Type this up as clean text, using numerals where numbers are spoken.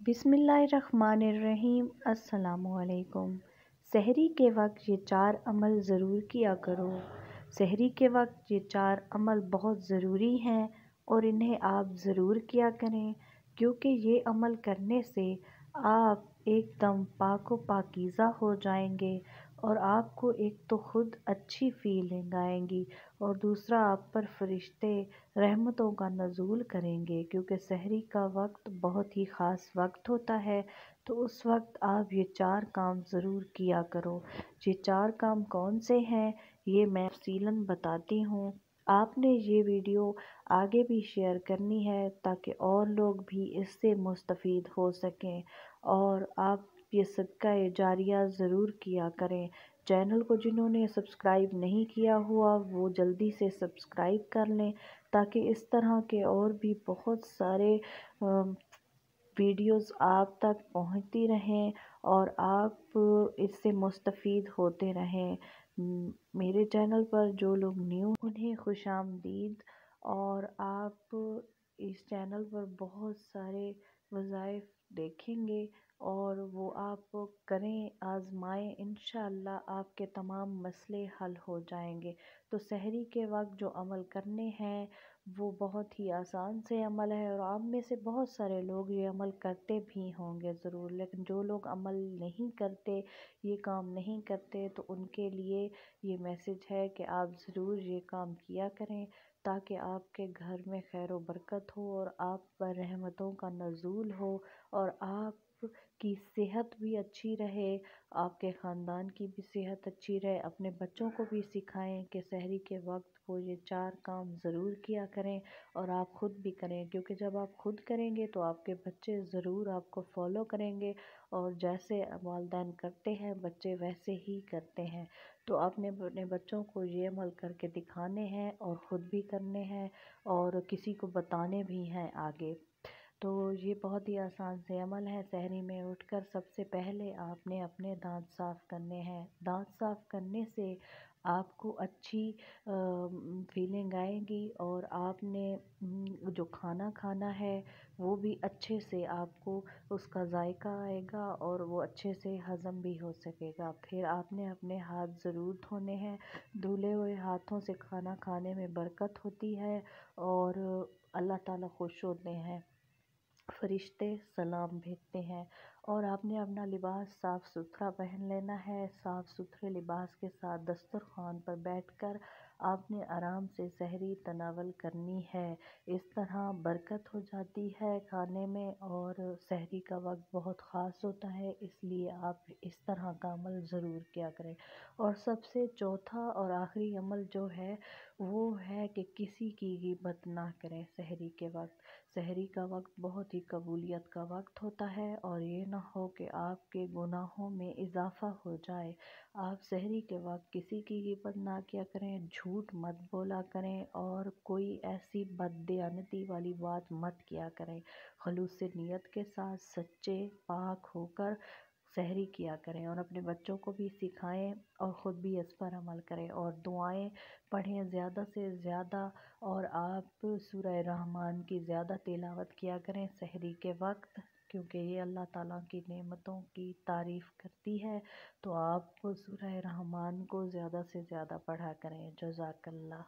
बिस्मिल्लाहिर्रहमानिर्रहीम। अस्सलामुअलैकुम। सहरी के वक्त ये 4 अमल ज़रूर किया करो। सहरी के वक्त ये 4 अमल बहुत ज़रूरी हैं और इन्हें आप ज़रूर किया करें, क्योंकि ये अमल करने से आप एकदम पाको पाकीज़ा हो जाएंगे और आपको एक तो ख़ुद अच्छी फीलिंग आएंगी और दूसरा आप पर फरिश्ते रहमतों का नज़ूल करेंगे, क्योंकि सहरी का वक्त बहुत ही ख़ास वक्त होता है। तो उस वक्त आप ये 4 काम ज़रूर किया करो। ये 4 काम कौन से हैं ये मैं तफ़सीलन बताती हूँ। आपने ये वीडियो आगे भी शेयर करनी है ताकि और लोग भी इससे मुस्तफ़ीद हो सकें, और आप ये सदका जारिया ज़रूर किया करें। चैनल को जिन्होंने सब्सक्राइब नहीं किया हुआ वो जल्दी से सब्सक्राइब कर लें, ताकि इस तरह के और भी बहुत सारे वीडियोस आप तक पहुंचती रहें और आप इससे मुस्तफ़ीद होते रहें। मेरे चैनल पर जो लोग न्यू उन्हें खुशामदीद। और आप इस चैनल पर बहुत सारे वज़ाइफ देखेंगे और वो आप करें, आज़माएं, इंशाअल्लाह आपके तमाम मसले हल हो जाएंगे। तो सहरी के वक्त जो अमल करने हैं वो बहुत ही आसान से अमल है और आप में से बहुत सारे लोग ये अमल करते भी होंगे ज़रूर, लेकिन जो लोग अमल नहीं करते, ये काम नहीं करते, तो उनके लिए ये मैसेज है कि आप ज़रूर ये काम किया करें, ताकि आपके घर में खैर व बरकत हो और आप पर रहमतों का नज़ूल हो और आप की सेहत भी अच्छी रहे, आपके ख़ानदान की भी सेहत अच्छी रहे। अपने बच्चों को भी सिखाएं कि सहरी के वक्त वो ये 4 काम ज़रूर किया करें और आप ख़ुद भी करें, क्योंकि जब आप ख़ुद करेंगे तो आपके बच्चे ज़रूर आपको फॉलो करेंगे और जैसे वालिदैन करते हैं बच्चे वैसे ही करते हैं। तो आपने अपने बच्चों को ये अमल करके दिखाने हैं और ख़ुद भी करने हैं और किसी को बताने भी हैं आगे। तो ये बहुत ही आसान से अमल है। सहरी में उठकर सबसे पहले आपने अपने दांत साफ़ करने हैं। दांत साफ़ करने से आपको अच्छी फीलिंग आएगी और आपने जो खाना खाना है वो भी अच्छे से आपको उसका जायका आएगा और वो अच्छे से हज़म भी हो सकेगा। फिर आपने अपने हाथ ज़रूर धोने हैं। धुले हुए हाथों से खाना खाने में बरकत होती है और अल्लाह ताला खुश होते हैं, फरिश्ते सलाम भेजते हैं। और आपने अपना लिबास साफ़ सुथरा पहन लेना है। साफ़ सुथरे लिबास के साथ दस्तरख़्वान पर बैठकर आपने आराम से सहरी तनावल करनी है। इस तरह बरकत हो जाती है खाने में और सहरी का वक्त बहुत ख़ास होता है, इसलिए आप इस तरह का अमल ज़रूर किया करें। और सबसे चौथा और आखिरी अमल जो है वो है कि किसी की ग़ीबत ना करें सहरी के वक्त। सहरी का वक्त बहुत ही कबूलियत का वक्त होता है और ये ना हो कि आपके गुनाहों में इजाफ़ा हो जाए। आप सहरी के वक्त किसी की ग़ीबत ना किया करें, झूठ मत बोला करें और कोई ऐसी बददयानती वाली बात मत किया करें। खलूस से नियत के साथ सच्चे पाक होकर सहरी किया करें और अपने बच्चों को भी सिखाएं और ख़ुद भी इस पर अमल करें और दुआएं पढ़ें ज़्यादा से ज़्यादा। और आप सूरह रहमान की ज़्यादा तिलावत किया करें सहरी के वक्त, क्योंकि ये अल्लाह ताला की नेमतों की तारीफ़ करती है। तो आप सूरह रहमान को ज़्यादा से ज़्यादा पढ़ा करें। जज़ाकल्लाह।